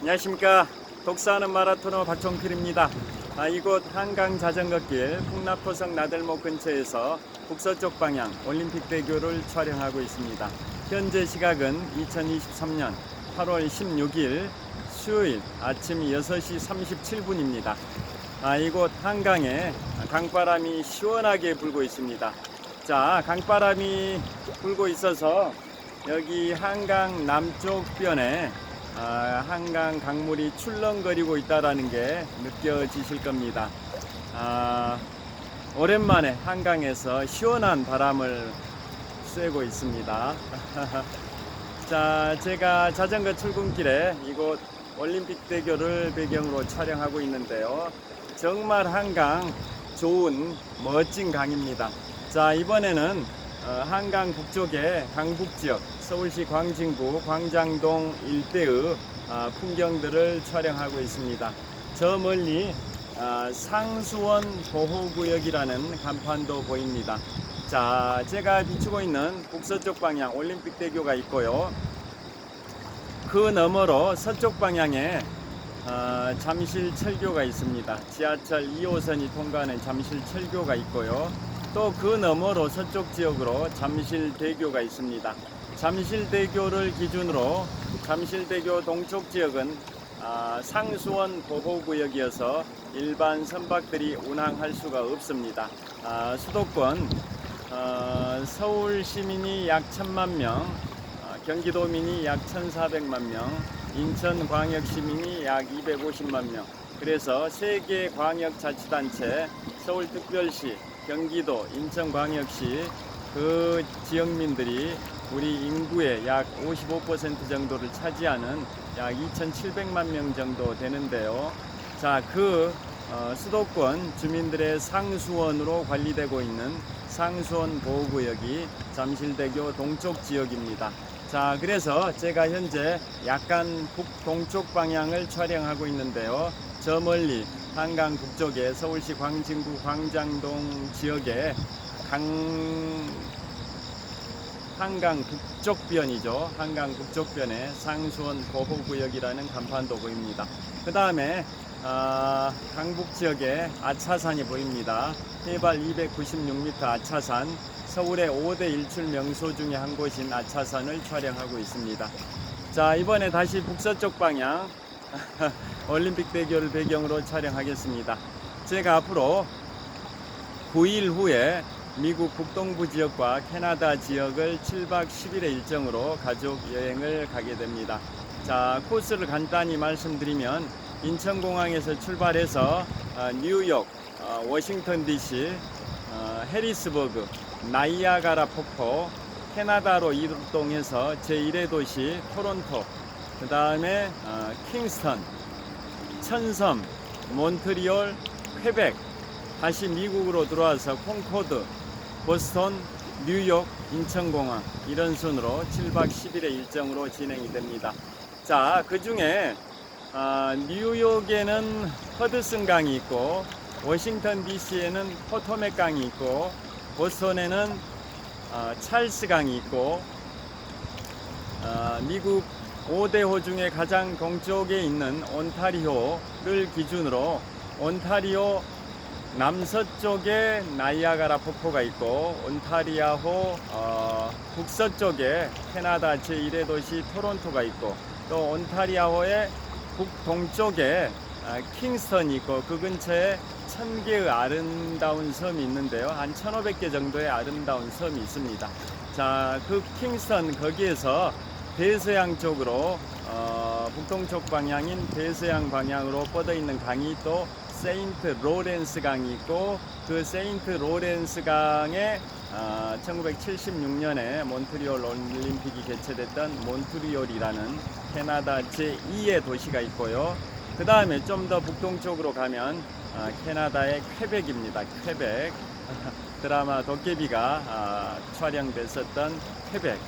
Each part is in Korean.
안녕하십니까. 독서하는 마라토너 박종필입니다. 이곳 한강 자전거길 풍납토성 나들목 근처에서 북서쪽 방향 올림픽대교를 촬영하고 있습니다. 현재 시각은 2023년 8월 16일 수요일 아침 6시 37분입니다. 이곳 한강에 강바람이 시원하게 불고 있습니다. 자, 강바람이 불고 있어서 여기 한강 남쪽 변에 한강 강물이 출렁거리고 있다라는 게 느껴지실 겁니다. 오랜만에 한강에서 시원한 바람을 쐬고 있습니다. 자, 제가 자전거 출근길에 이곳 올림픽대교를 배경으로 촬영하고 있는데요. 정말 한강 좋은 멋진 강입니다. 자, 이번에는 한강 북쪽의 강북지역 서울시 광진구 광장동 일대의 풍경들을 촬영하고 있습니다. 저 멀리 상수원 보호구역이라는 간판도 보입니다. 자, 제가 비추고 있는 북서쪽 방향 올림픽대교가 있고요. 그 너머로 서쪽 방향에 잠실철교가 있습니다. 지하철 2호선이 통과하는 잠실철교가 있고요. 또 그 너머로 서쪽 지역으로 잠실대교가 있습니다. 잠실대교를 기준으로 잠실대교 동쪽 지역은 상수원 보호구역이어서 일반 선박들이 운항할 수가 없습니다. 수도권 서울 시민이 약 1000만 명, 경기도민이 약 1400만 명, 인천 광역 시민이 약 250만 명. 그래서 3개 광역자치단체, 서울특별시, 경기도, 인천광역시 그 지역민들이 우리 인구의 약 55% 정도를 차지하는 약 2,700만 명 정도 되는데요. 자, 그 수도권 주민들의 상수원으로 관리되고 있는 상수원 보호구역이 잠실대교 동쪽 지역입니다. 자, 그래서 제가 현재 약간 북동쪽 방향을 촬영하고 있는데요. 저 멀리 한강 북쪽에 서울시 광진구 광장동 지역에 한강 북쪽변이죠. 한강 북쪽변에 상수원 보호구역이라는 간판도 보입니다. 그 다음에 강북 지역에 아차산이 보입니다. 해발 296m 아차산, 서울의 5대 일출 명소 중에 한 곳인 아차산을 촬영하고 있습니다. 자, 이번에 다시 북서쪽 방향 올림픽대교를 배경으로 촬영하겠습니다. 제가 앞으로 9일 후에 미국 북동부 지역과 캐나다 지역을 7박 10일의 일정으로 가족 여행을 가게 됩니다. 자, 코스를 간단히 말씀드리면 인천공항에서 출발해서 뉴욕, 워싱턴 DC, 해리스버그, 나이아가라 폭포, 캐나다로 이동해서 제1의 도시 토론토, 그 다음에 킹스턴, 천섬, 몬트리올, 퀘벡, 다시 미국으로 들어와서 콩코드, 보스턴, 뉴욕, 인천공항, 이런 순으로 7박 10일의 일정으로 진행이 됩니다. 자, 그 중에 뉴욕에는 허드슨 강이 있고, 워싱턴 DC에는 포토맥 강이 있고, 보스턴에는 찰스 강이 있고, 미국 5대호 중에 가장 동쪽에 있는 온타리오를 기준으로 온타리오 남서쪽에 나이아가라 폭포가 있고, 온타리아호 북서쪽에 캐나다 제1의 도시 토론토가 있고, 또 온타리아호의 북동쪽에 킹스턴이 있고, 그 근처에 1000개의 아름다운 섬이 있는데요. 한 1500개 정도의 아름다운 섬이 있습니다. 자, 그 킹스턴 거기에서 대서양 쪽으로 북동쪽 방향인 대서양 방향으로 뻗어 있는 강이 또 세인트 로렌스 강이 있고, 그 세인트 로렌스 강에 1976년에 몬트리올 올림픽이 개최됐던 몬트리올이라는 캐나다 제2의 도시가 있고요. 그 다음에 좀 더 북동쪽으로 가면 캐나다의 퀘벡입니다. 퀘벡. 드라마 도깨비가 촬영됐었던 퀘벡.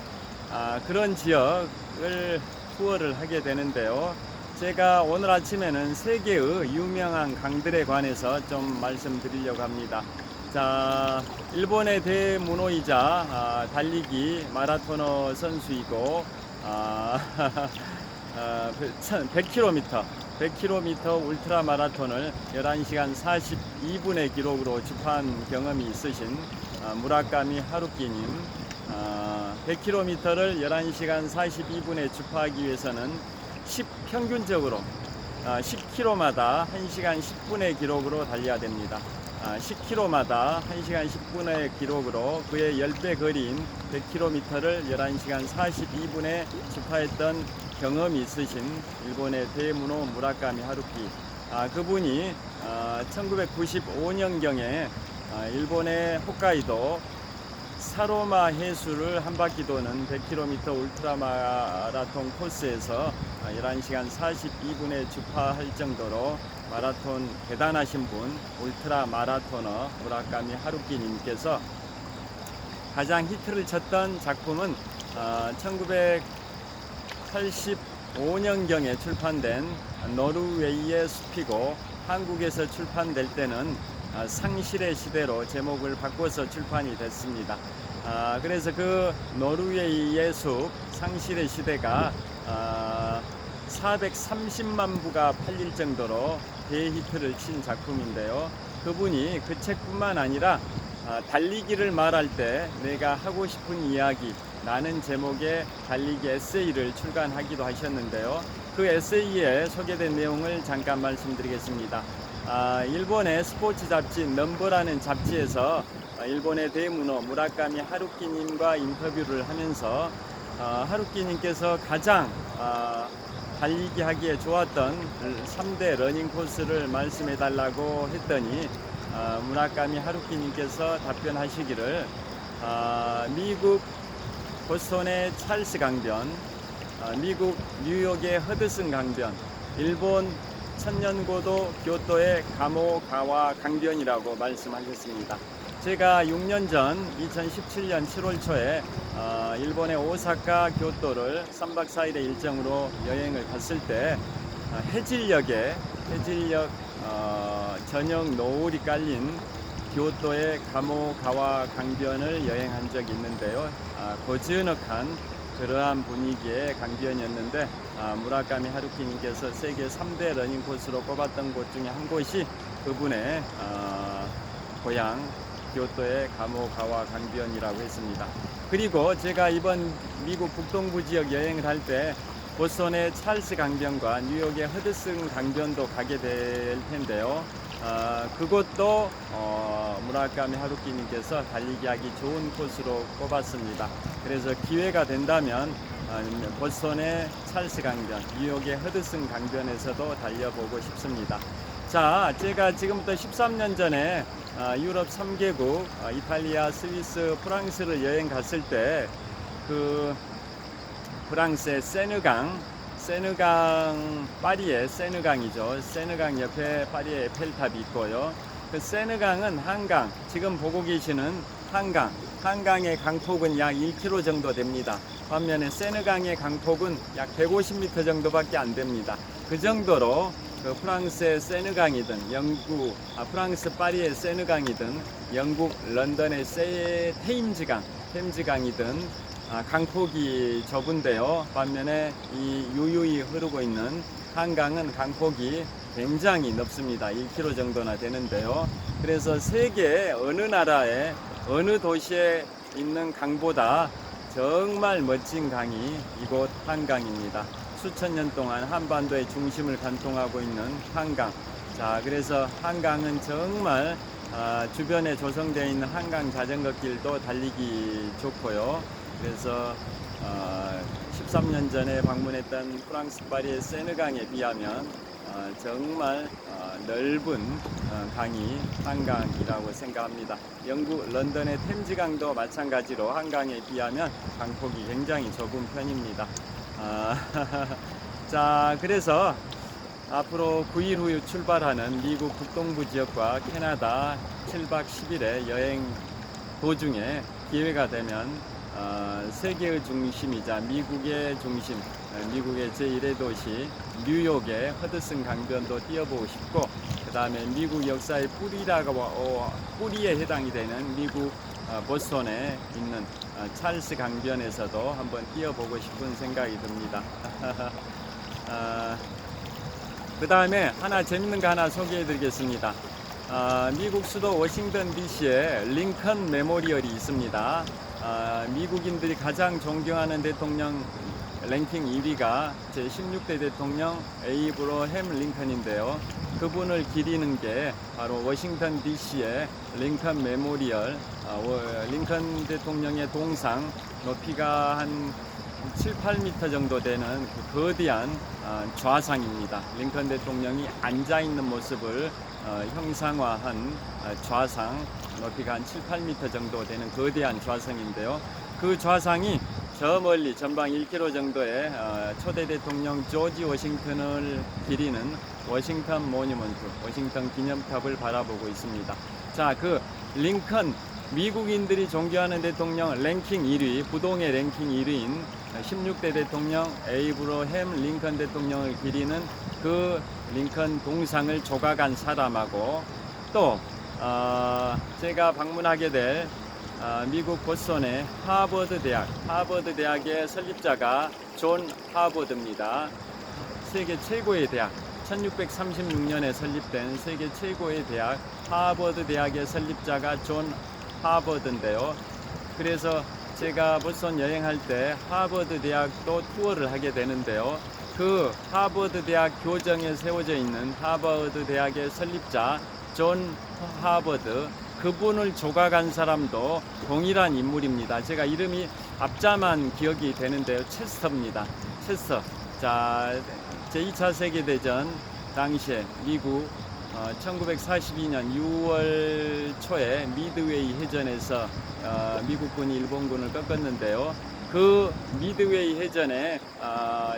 그런 지역을 투어를 하게 되는데요. 제가 오늘 아침에는 3개의 유명한 강들에 관해서 좀 말씀드리려고 합니다. 자, 일본의 대문호이자 달리기 마라토너 선수이고 100km 울트라 마라톤을 11시간 42분의 기록으로 주파한 경험이 있으신 무라카미 하루키님, 100km를 11시간 42분에 주파하기 위해서는 평균적으로 10km마다 1시간 10분의 기록으로 달려야 됩니다. 10km마다 1시간 10분의 기록으로 그의 10배 거리인 100km를 11시간 42분에 주파했던 경험이 있으신 일본의 대문호 무라카미 하루키, 그분이 1995년경에 일본의 홋카이도 사로마 해수를 한 바퀴 도는 100km 울트라 마라톤 코스에서 11시간 42분에 주파할 정도로 마라톤 대단하신 분, 울트라 마라토너 무라카미 하루키님께서 가장 히트를 쳤던 작품은 1985년경에 출판된 노르웨이의 숲이고, 한국에서 출판될 때는 상실의 시대로 제목을 바꿔서 출판이 됐습니다. 그래서 그 노르웨이의 숲, 상실의 시대가 430만 부가 팔릴 정도로 대히트를 친 작품인데요. 그분이 그 책뿐만 아니라 달리기를 말할 때 내가 하고 싶은 이야기 라는 제목의 달리기 에세이를 출간하기도 하셨는데요. 그 에세이에 소개된 내용을 잠깐 말씀드리겠습니다. 일본의 스포츠 잡지 넘버라는 잡지에서 일본의 대문호 무라카미 하루키님과 인터뷰를 하면서 하루키님께서 가장 달리기 하기에 좋았던 3대 러닝 코스를 말씀해 달라고 했더니 무라카미 하루키님께서 답변하시기를 미국 보스턴의 찰스 강변, 미국 뉴욕의 허드슨 강변, 일본 천년고도 교토의 가모가와 강변이라고 말씀하셨습니다. 제가 6년 전 2017년 7월 초에 일본의 오사카 교토를 3박 4일의 일정으로 여행을 갔을 때 해질녘 저녁 노을이 깔린 교토의 가모가와 강변을 여행한 적이 있는데요. 고즈넉한 그러한 분위기의 강변이었는데 무라카미 하루키님께서 세계 3대 러닝 코스로 꼽았던 곳 중에 한 곳이 그분의 고향 교토의 가모가와 강변이라고 했습니다. 그리고 제가 이번 미국 북동부 지역 여행을 할 때 보스턴의 찰스 강변과 뉴욕의 허드슨 강변도 가게 될 텐데요. 그것도 무라카미 하루키님께서 달리기 하기 좋은 코스로 꼽았습니다. 그래서 기회가 된다면 보스턴의 찰스 강변, 뉴욕의 허드슨 강변에서도 달려보고 싶습니다. 자, 제가 지금부터 13년 전에 유럽 3개국 이탈리아, 스위스, 프랑스를 여행 갔을 때 그 프랑스의 세느강 파리의 세느강이죠. 세느강 옆에 파리의 에펠탑이 있고요. 그 세느강은 한강, 지금 보고 계시는 한강의 강폭은 약 1km 정도 됩니다. 반면에 세느강의 강폭은 약 150m 정도밖에 안 됩니다. 그 정도로 그 프랑스의 세느강이든 프랑스 파리의 세느강이든 영국 런던의 템즈강이든 강폭이 좁은데요. 반면에 이 유유히 흐르고 있는 한강은 강폭이 굉장히 넓습니다. 1km 정도나 되는데요. 그래서 세계 어느 나라에 어느 도시에 있는 강보다 정말 멋진 강이 이곳 한강입니다. 수천 년 동안 한반도의 중심을 관통하고 있는 한강. 자, 그래서 한강은 정말 주변에 조성되어 있는 한강 자전거 길도 달리기 좋고요. 그래서 13년 전에 방문했던 프랑스 파리의 세느강에 비하면 정말 넓은 강이 한강이라고 생각합니다. 영국 런던의 템즈강도 마찬가지로 한강에 비하면 강폭이 굉장히 좁은 편입니다. 자, 그래서 앞으로 9일 후 출발하는 미국 북동부 지역과 캐나다 7박 10일의 여행 도중에 기회가 되면 세계의 중심이자 미국의 중심, 미국의 제1의 도시 뉴욕의 허드슨 강변도 뛰어보고 싶고, 그 다음에 미국 역사의 뿌리에 해당이 되는 미국 보스턴에 있는 찰스 강변에서도 한번 뛰어보고 싶은 생각이 듭니다. 그 다음에 하나 재밌는 거 하나 소개해 드리겠습니다. 미국 수도 워싱턴 DC에 링컨 메모리얼이 있습니다. 미국인들이 가장 존경하는 대통령 랭킹 1위가 제16대 대통령 에이브러햄 링컨인데요. 그분을 기리는 게 바로 워싱턴 DC의 링컨 메모리얼, 링컨 대통령의 동상, 높이가 한 7, 8m 정도 되는 그 거대한 좌상입니다. 링컨 대통령이 앉아있는 모습을 형상화한 좌상, 높이가 한 7, 8m 정도 되는 거대한 좌상인데요. 그 좌상이 저 멀리 전방 1km 정도의 초대 대통령 조지 워싱턴을 기리는 워싱턴 모니먼트, 워싱턴 기념탑을 바라보고 있습니다. 자, 그 링컨, 미국인들이 존경하는 대통령 랭킹 1위, 부동의 랭킹 1위인 16대 대통령 에이브러햄 링컨 대통령을 기리는 그 링컨 동상을 조각한 사람하고 또 제가 방문하게 될 미국 보스턴의 하버드 대학의 설립자가 존 하버드입니다. 세계 최고의 대학, 1636년에 설립된 세계 최고의 대학 하버드 대학의 설립자가 존 하버드인데요. 그래서 제가 보스턴 여행할 때 하버드 대학도 투어를 하게 되는데요. 그 하버드 대학 교정에 세워져 있는 하버드 대학의 설립자 존 하버드, 그분을 조각한 사람도 동일한 인물입니다. 제가 이름이 앞자만 기억이 되는데요. 체스터입니다. 체스터. 자, 제2차 세계대전 당시에 미국 1942년 6월 초에 미드웨이 해전에서 미국군이 일본군을 꺾었는데요. 그 미드웨이 해전의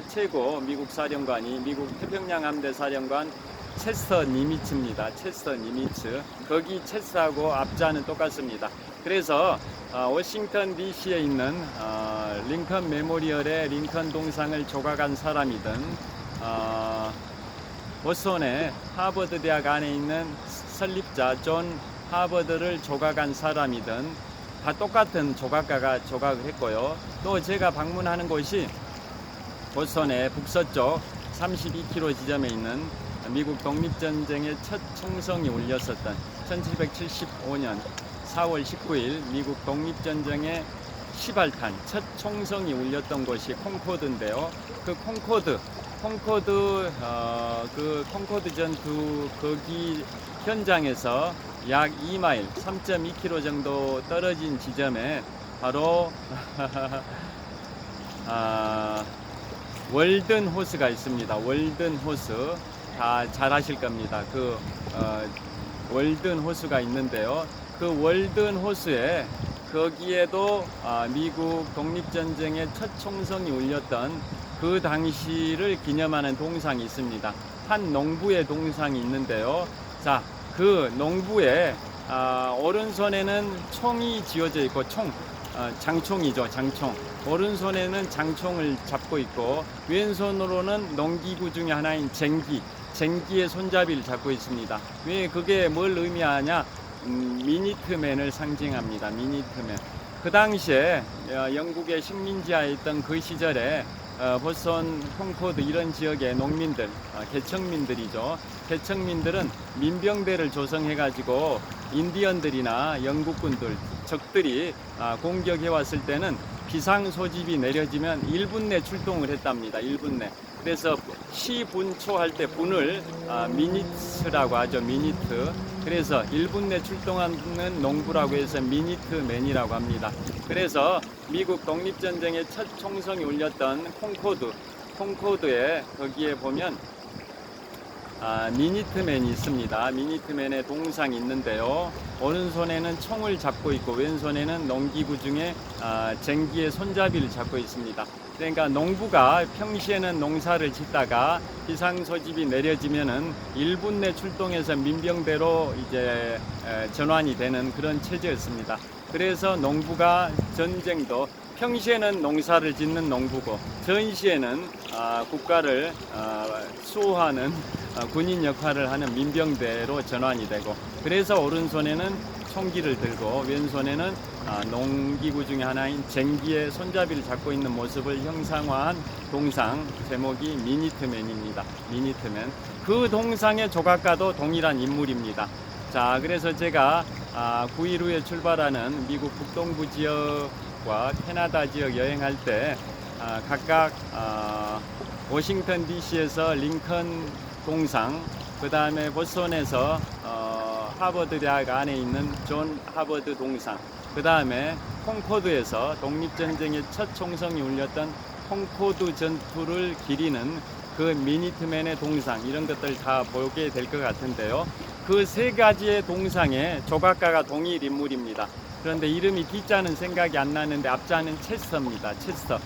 최고 미국 사령관이 미국 태평양 함대 사령관 체스터 니미츠입니다. 체스터 니미츠. 거기 체스하고 앞자는 똑같습니다. 그래서 워싱턴 DC에 있는 링컨 메모리얼의 링컨 동상을 조각한 사람이든 보스턴의 하버드 대학 안에 있는 설립자 존 하버드를 조각한 사람이든 다 똑같은 조각가가 조각을 했고요. 또 제가 방문하는 곳이 보스턴의 북서쪽 32km 지점에 있는 미국 독립전쟁의 첫 총성이 울렸었던 1775년 4월 19일 미국 독립전쟁의 시발탄 첫 총성이 울렸던 곳이 콩코드인데요. 그 콩코드 전투 거기 현장에서 약 2마일 3.2km 정도 떨어진 지점에 바로 월든 호수가 있습니다. 월든 호수 다 잘 아실 겁니다. 그 월든 호수가 있는데요. 그 월든 호수에 거기에도 미국 독립전쟁의 첫 총성이 울렸던 그 당시를 기념하는 동상이 있습니다. 한 농부의 동상이 있는데요. 자, 그 농부의 오른손에는 총이 쥐어져 있고 장총이죠, 장총. 오른손에는 장총을 잡고 있고 왼손으로는 농기구 중에 하나인 쟁기의 손잡이를 잡고 있습니다. 왜 그게 뭘 의미하냐? 미니트맨을 상징합니다. 미니트맨. 그 당시에 영국의 식민지하에 있던 그 시절에 보스턴, 콩코드 이런 지역의 농민들, 개척민들이죠. 개척민들은 민병대를 조성해 가지고 인디언들이나 영국군들, 적들이 공격해 왔을 때는 비상 소집이 내려지면 1분 내 출동을 했답니다. 1분 내. 그래서 시분초할 때 분을 미니트라고 하죠. 미니트. 그래서 1분 내 출동하는 농부라고 해서 미니트맨이라고 합니다. 그래서 미국 독립전쟁의 첫 총성이 울렸던 콩코드에 거기에 보면 미니트맨이 있습니다. 미니트맨의 동상이 있는데요. 오른손에는 총을 잡고 있고 왼손에는 농기구 중에 쟁기의 손잡이를 잡고 있습니다. 그러니까 농부가 평시에는 농사를 짓다가 비상소집이 내려지면은 1분 내 출동해서 민병대로 이제 전환이 되는 그런 체제였습니다. 그래서 농부가 전쟁도 평시에는 농사를 짓는 농부고 전시에는 국가를 수호하는 군인 역할을 하는 민병대로 전환이 되고, 그래서 오른손에는 총기를 들고 왼손에는 농기구 중에 하나인 쟁기의 손잡이를 잡고 있는 모습을 형상화한 동상, 제목이 미니트맨입니다. 미니트맨. 그 동상의 조각가도 동일한 인물입니다. 자, 그래서 제가 9일 후에 출발하는 미국 북동부 지역과 캐나다 지역 여행할 때 각각 워싱턴 DC에서 링컨 동상, 그 다음에 보스턴에서 하버드 대학 안에 있는 존 하버드 동상, 그 다음에 콩코드에서 독립전쟁의 첫 총성이 울렸던 콩코드 전투를 기리는 그 미니트맨의 동상, 이런 것들 다 보게 될 것 같은데요. 그 세 가지의 동상의 조각가가 동일 인물입니다. 그런데 이름이 D자는 생각이 안 나는데 앞자는 체스터입니다. 체스터.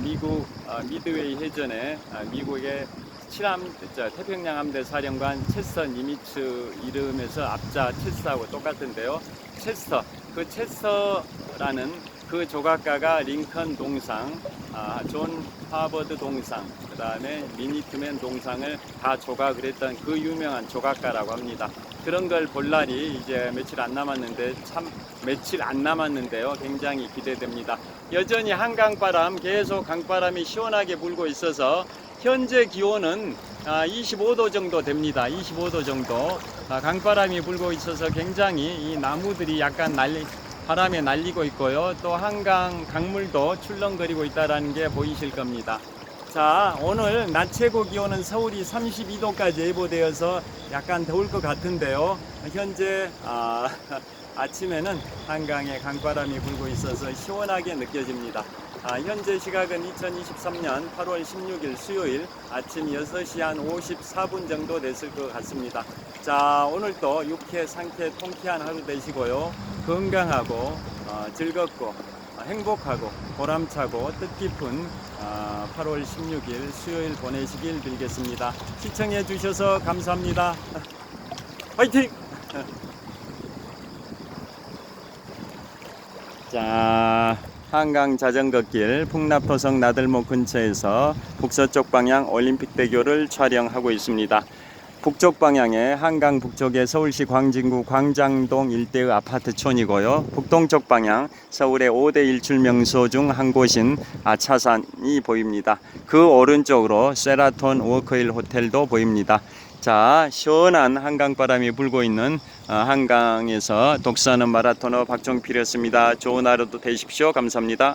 미국 미드웨이 해전에 미국의 태평양 함대 사령관 체스터 니미츠 이름에서 앞자 체스터하고 똑같은데요. 체스터, 그 체스터라는 그 조각가가 링컨 동상, 존 하버드 동상, 그 다음에 미니트맨 동상을 다 조각을 했던 그 유명한 조각가라고 합니다. 그런 걸 볼 날이 이제 며칠 안 남았는데요. 굉장히 기대됩니다. 여전히 한강바람, 계속 강바람이 시원하게 불고 있어서 현재 기온은 25도 정도 됩니다. 25도 정도. 강바람이 불고 있어서 굉장히 이 나무들이 약간 바람에 날리고 있고요. 또 한강 강물도 출렁거리고 있다는 게 보이실 겁니다. 자, 오늘 낮 최고 기온은 서울이 32도까지 예보되어서 약간 더울 것 같은데요. 현재 아침에는 한강에 강바람이 불고 있어서 시원하게 느껴집니다. 현재 시각은 2023년 8월 16일 수요일 아침 6시 한 54분 정도 됐을 것 같습니다. 자, 오늘도 유쾌, 상쾌, 통쾌한 하루 되시고요. 건강하고 즐겁고 행복하고 보람차고 뜻깊은 8월 16일 수요일 보내시길 빌겠습니다. 시청해 주셔서 감사합니다. 화이팅! 자, 한강 자전거길 풍납토성 나들목 근처에서 북서쪽 방향 올림픽대교를 촬영하고 있습니다. 북쪽 방향에 한강 북쪽에 서울시 광진구 광장동 일대의 아파트촌이고요. 북동쪽 방향 서울의 5대 일출 명소 중 한 곳인 아차산이 보입니다. 그 오른쪽으로 세라톤 워커힐 호텔도 보입니다. 자, 시원한 한강바람이 불고 있는 한강에서 독서하는 마라토너 박종필이었습니다. 좋은 하루도 되십시오. 감사합니다.